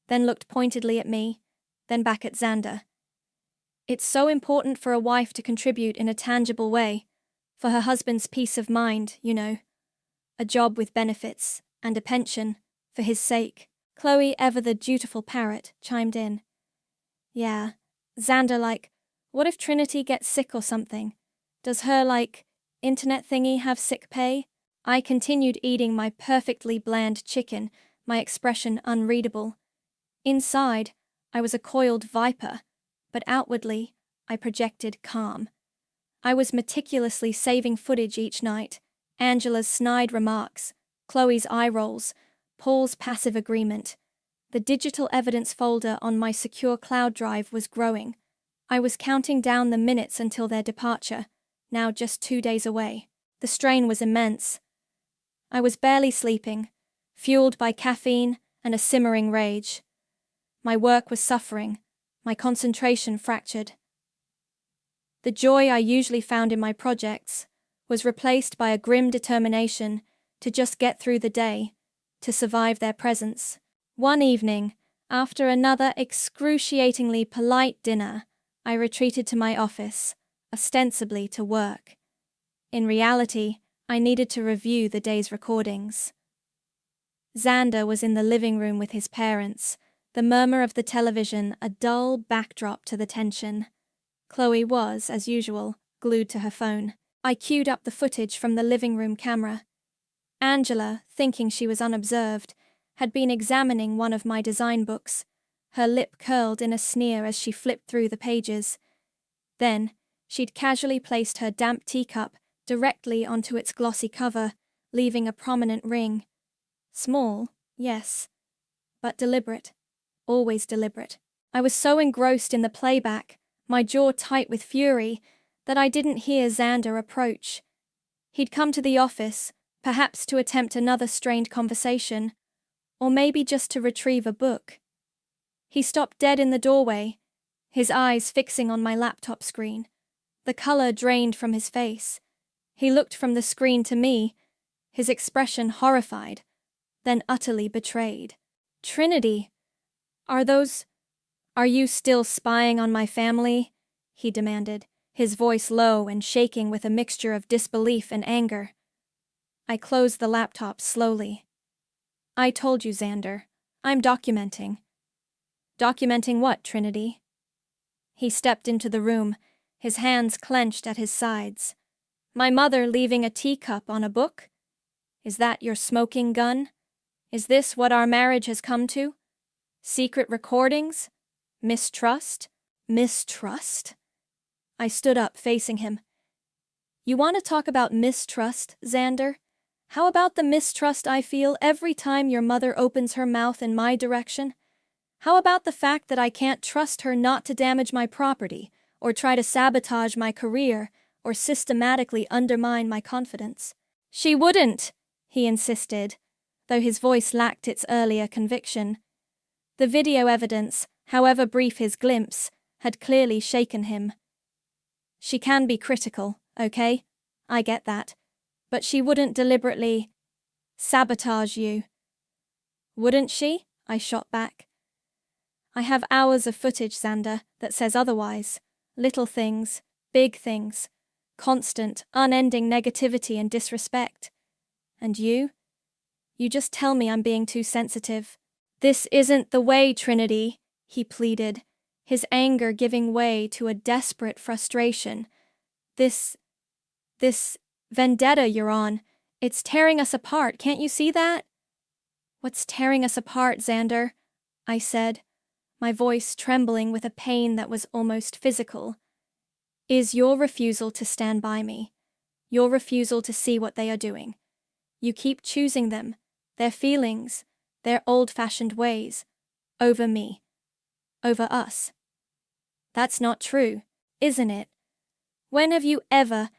then looked pointedly at me, then back at Xander. "It's so important for a wife to contribute in a tangible way, for her husband's peace of mind, you know. a job with benefits, and a pension, for his sake. Chloe, ever the dutiful parrot, chimed in. Yeah, Xander, what if Trinity gets sick or something? Does her, internet thingy have sick pay? I continued eating my perfectly bland chicken, my expression unreadable. Inside, I was a coiled viper, but outwardly, I projected calm. I was meticulously saving footage each night, Angela's snide remarks, Chloe's eye rolls, Paul's passive agreement. The digital evidence folder on my secure cloud drive was growing. I was counting down the minutes until their departure, now just 2 days away. The strain was immense. I was barely sleeping, fueled by caffeine and a simmering rage. My work was suffering, my concentration fractured. The joy I usually found in my projects was replaced by a grim determination to just get through the day, to survive their presence. One evening, after another excruciatingly polite dinner, I retreated to my office, ostensibly to work. In reality, I needed to review the day's recordings. Xander was in the living room with his parents, the murmur of the television a dull backdrop to the tension. Chloe was, as usual, glued to her phone. I queued up the footage from the living room camera. Angela, thinking she was unobserved, had been examining one of my design books, her lip curled in a sneer as she flipped through the pages. Then, she'd casually placed her damp teacup directly onto its glossy cover, leaving a prominent ring. Small, yes, but deliberate. Always deliberate. I was so engrossed in the playback, my jaw tight with fury, that I didn't hear Xander approach. He'd come to the office, perhaps to attempt another strained conversation, or maybe just to retrieve a book. He stopped dead in the doorway, his eyes fixing on my laptop screen. The color drained from his face. He looked from the screen to me, his expression horrified, then utterly betrayed. Trinity, are you still spying on my family? He demanded, his voice low and shaking with a mixture of disbelief and anger. I closed the laptop slowly. I told you, Xander. I'm documenting. Documenting what, Trinity? He stepped into the room, his hands clenched at his sides. My mother leaving a teacup on a book? Is that your smoking gun? Is this what our marriage has come to? Secret recordings? Mistrust? Mistrust? I stood up, facing him. You want to talk about mistrust, Xander? How about the mistrust I feel every time your mother opens her mouth in my direction? How about the fact that I can't trust her not to damage my property, or try to sabotage my career, or systematically undermine my confidence? She wouldn't, he insisted, though his voice lacked its earlier conviction. The video evidence, however brief his glimpse, had clearly shaken him. She can be critical, okay? I get that. But she wouldn't deliberately sabotage you. Wouldn't she? I shot back. I have hours of footage, Xander, that says otherwise. Little things, big things, constant, unending negativity and disrespect. And you? You just tell me I'm being too sensitive. This isn't the way, Trinity, he pleaded, his anger giving way to a desperate frustration. This vendetta you're on, it's tearing us apart, can't you see that? What's tearing us apart, Xander? I said, my voice trembling with a pain that was almost physical. Is your refusal to stand by me, your refusal to see what they are doing. You keep choosing them, their feelings, their old-fashioned ways, over me, over us. That's not true, isn't it? When have you ever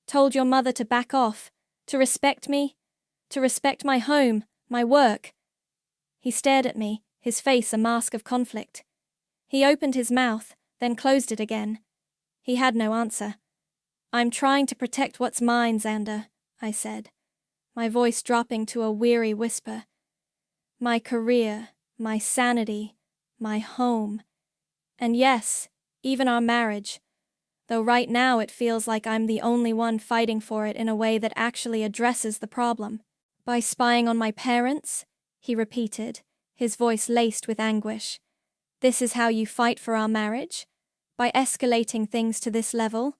told your mother to back off, to respect me, to respect my home, my work? He stared at me, his face a mask of conflict. He opened his mouth, then closed it again. He had no answer. I'm trying to protect what's mine, Xander, I said, my voice dropping to a weary whisper. My career, my sanity, my home. And yes, even our marriage. though right now it feels like I'm the only one fighting for it in a way that actually addresses the problem. By spying on my parents? He repeated, his voice laced with anguish. This is how you fight for our marriage? By escalating things to this level?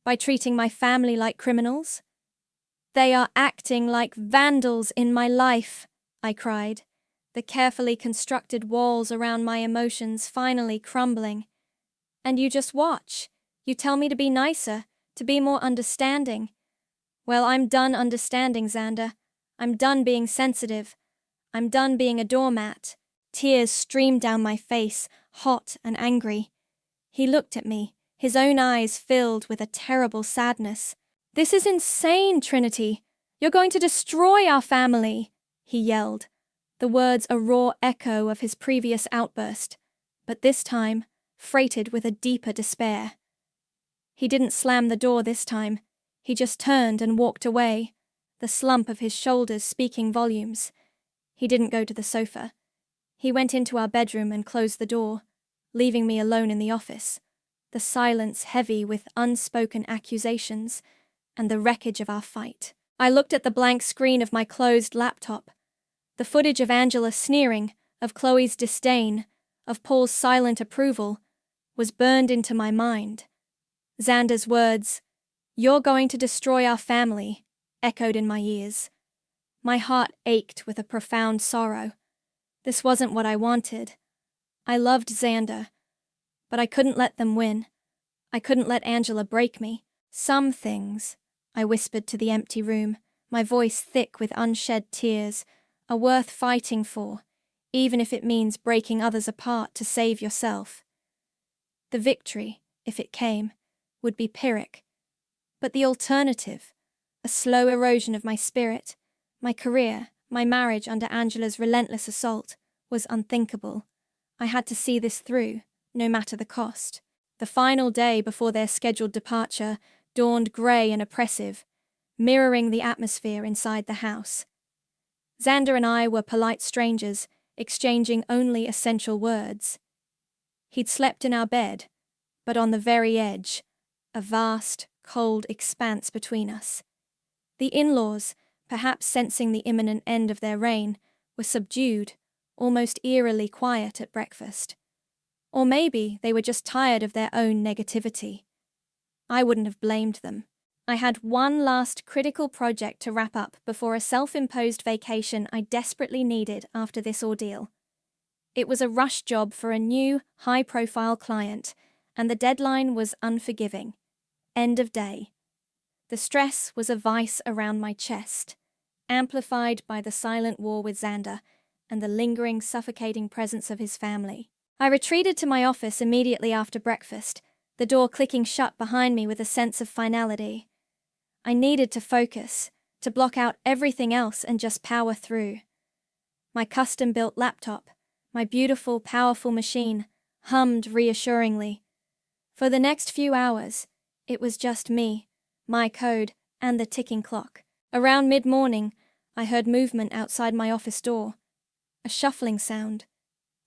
By treating my family like criminals? They are acting like vandals in my life, I cried, the carefully constructed walls around my emotions finally crumbling. And you just watch. You tell me to be nicer, to be more understanding. Well, I'm done understanding, Xander. I'm done being sensitive. I'm done being a doormat. Tears streamed down my face, hot and angry. He looked at me, his own eyes filled with a terrible sadness. This is insane, Trinity. You're going to destroy our family, he yelled, the words a raw echo of his previous outburst, but this time freighted with a deeper despair. He didn't slam the door this time. He just turned and walked away, the slump of his shoulders speaking volumes. He didn't go to the sofa. He went into our bedroom and closed the door, leaving me alone in the office, the silence heavy with unspoken accusations and the wreckage of our fight. I looked at the blank screen of my closed laptop. The footage of Angela sneering, of Chloe's disdain, of Paul's silent approval, was burned into my mind. Xander's words, "You're going to destroy our family," echoed in my ears. My heart ached with a profound sorrow. This wasn't what I wanted. I loved Xander, but I couldn't let them win. I couldn't let Angela break me. Some things, I whispered to the empty room, my voice thick with unshed tears, are worth fighting for, even if it means breaking others apart to save yourself. The victory, if it came, would be Pyrrhic. But the alternative, a slow erosion of my spirit, my career, my marriage under Angela's relentless assault, was unthinkable. I had to see this through, no matter the cost. The final day before their scheduled departure dawned grey and oppressive, mirroring the atmosphere inside the house. Xander and I were polite strangers, exchanging only essential words. He'd slept in our bed, but on the very edge, a vast, cold expanse between us. The in-laws, perhaps sensing the imminent end of their reign, were subdued, almost eerily quiet at breakfast. Or maybe they were just tired of their own negativity. I wouldn't have blamed them. I had one last critical project to wrap up before a self-imposed vacation I desperately needed after this ordeal. It was a rush job for a new, high-profile client, and the deadline was unforgiving. End of day. The stress was a vice around my chest, amplified by the silent war with Xander and the lingering, suffocating presence of his family. I retreated to my office immediately after breakfast, the door clicking shut behind me with a sense of finality. I needed to focus, to block out everything else and just power through. My custom-built laptop, my beautiful, powerful machine, hummed reassuringly. For the next few hours, it was just me, my code, and the ticking clock. Around mid-morning, I heard movement outside my office door. A shuffling sound.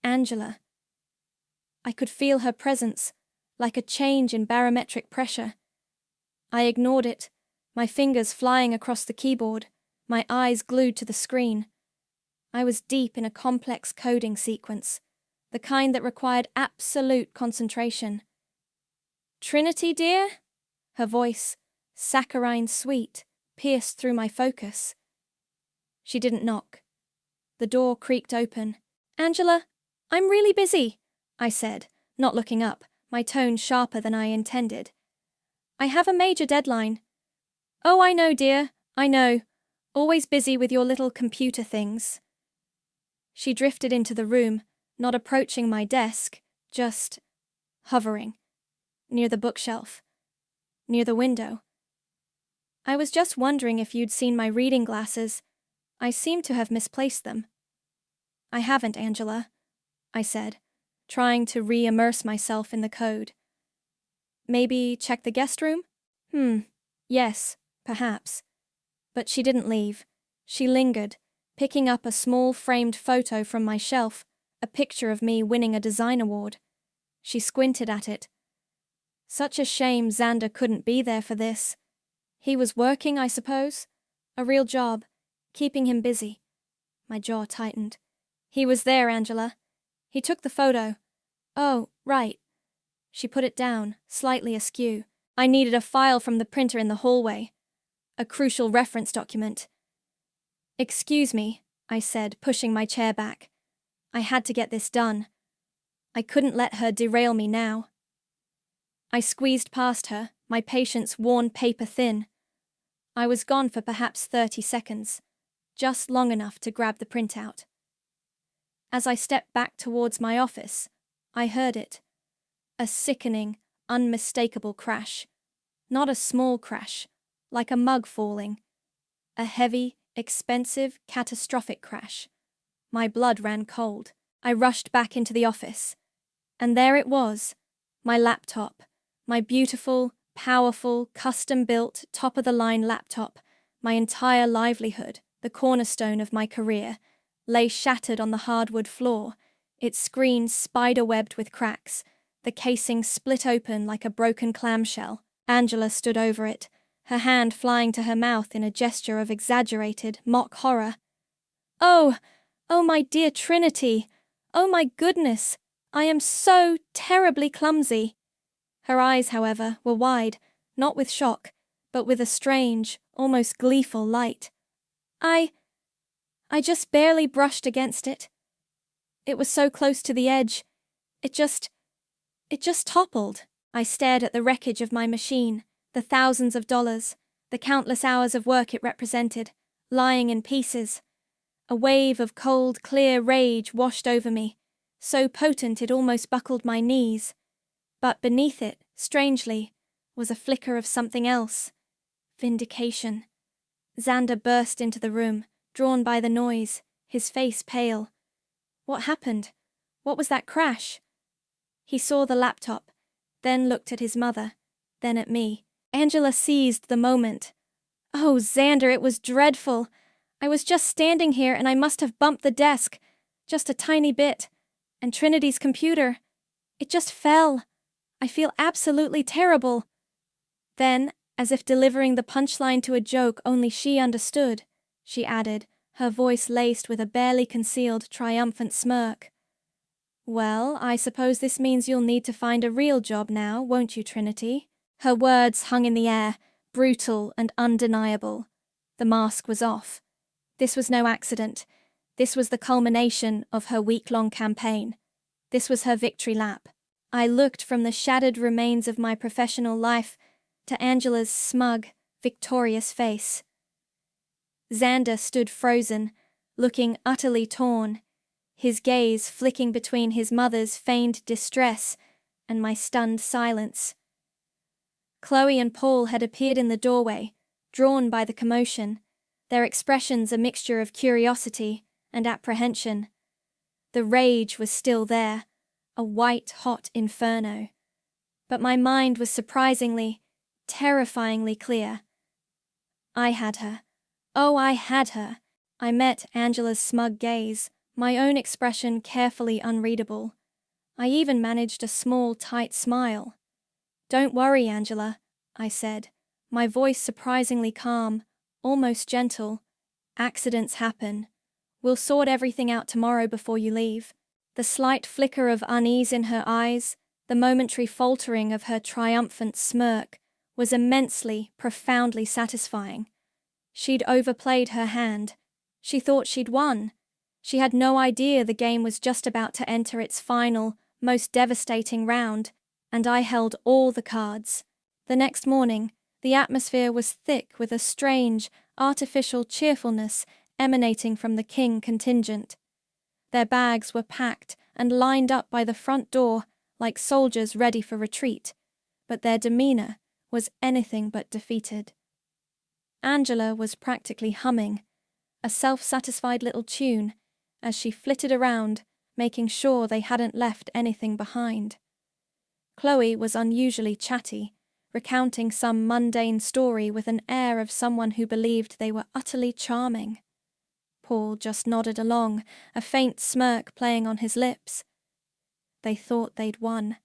Angela. I could feel her presence, like a change in barometric pressure. I ignored it, my fingers flying across the keyboard, my eyes glued to the screen. I was deep in a complex coding sequence, the kind that required absolute concentration. "Trinity, dear?" Her voice, saccharine sweet, pierced through my focus. She didn't knock. The door creaked open. "Angela, I'm really busy," I said, not looking up, my tone sharper than I intended. "I have a major deadline." "Oh, I know, dear, I know. Always busy with your little computer things." She drifted into the room, not approaching my desk, just hovering, near the bookshelf, near the window. "I was just wondering if you'd seen my reading glasses. I seem to have misplaced them." "I haven't, Angela," I said, trying to re-immerse myself in the code. "Maybe check the guest room?" Yes, perhaps." But she didn't leave. She lingered, picking up a small framed photo from my shelf, a picture of me winning a design award. She squinted at it. Such a shame Xander couldn't be there for this. He was working, I suppose? A real job, keeping him busy. My jaw tightened. He was there, Angela. He took the photo. Oh, right. She put it down, slightly askew. I needed a file from the printer in the hallway. A crucial reference document. Excuse me, I said, pushing my chair back. I had to get this done. I couldn't let her derail me now. I squeezed past her, my patience worn paper thin. I was gone for perhaps 30 seconds, just long enough to grab the printout. As I stepped back towards my office, I heard it. A sickening, unmistakable crash. Not a small crash, like a mug falling. A heavy, expensive, catastrophic crash. My blood ran cold. I rushed back into the office. And there it was, my laptop, my beautiful, powerful, custom-built, top-of-the-line laptop, my entire livelihood, the cornerstone of my career, lay shattered on the hardwood floor, its screen spider-webbed with cracks, the casing split open like a broken clamshell. Angela stood over it, her hand flying to her mouth in a gesture of exaggerated, mock horror. "Oh, oh my dear Trinity! Oh my goodness! I am so terribly clumsy!" Her eyes, however, were wide, not with shock, but with a strange, almost gleeful light. I just barely brushed against it. It was so close to the edge. It just toppled. I stared at the wreckage of my machine, the thousands of dollars, the countless hours of work it represented, lying in pieces. A wave of cold, clear rage washed over me, so potent it almost buckled my knees. But beneath it, strangely, was a flicker of something else. Vindication. Xander burst into the room, drawn by the noise, his face pale. What happened? What was that crash? He saw the laptop, then looked at his mother, then at me. Angela seized the moment. "Oh, Xander, it was dreadful. I was just standing here and I must have bumped the desk, just a tiny bit. And Trinity's computer, it just fell. I feel absolutely terrible." Then, as if delivering the punchline to a joke only she understood, she added, her voice laced with a barely concealed triumphant smirk. "Well, I suppose this means you'll need to find a real job now, won't you, Trinity?" Her words hung in the air, brutal and undeniable. The mask was off. This was no accident. This was the culmination of her week-long campaign. This was her victory lap. I looked from the shattered remains of my professional life to Angela's smug, victorious face. Xander stood frozen, looking utterly torn, his gaze flicking between his mother's feigned distress and my stunned silence. Chloe and Paul had appeared in the doorway, drawn by the commotion, their expressions a mixture of curiosity and apprehension. The rage was still there, a white-hot inferno. But my mind was surprisingly, terrifyingly clear. I had her. Oh, I had her. I met Angela's smug gaze, my own expression carefully unreadable. I even managed a small, tight smile. "Don't worry, Angela," I said, my voice surprisingly calm, almost gentle. "Accidents happen. We'll sort everything out tomorrow before you leave." The slight flicker of unease in her eyes, the momentary faltering of her triumphant smirk, was immensely, profoundly satisfying. She'd overplayed her hand. She thought she'd won. She had no idea the game was just about to enter its final, most devastating round, and I held all the cards. The next morning, the atmosphere was thick with a strange, artificial cheerfulness emanating from the King contingent. Their bags were packed and lined up by the front door like soldiers ready for retreat, but their demeanor was anything but defeated. Angela was practically humming, a self-satisfied little tune, as she flitted around, making sure they hadn't left anything behind. Chloe was unusually chatty, recounting some mundane story with an air of someone who believed they were utterly charming. Paul just nodded along, a faint smirk playing on his lips. They thought they'd won.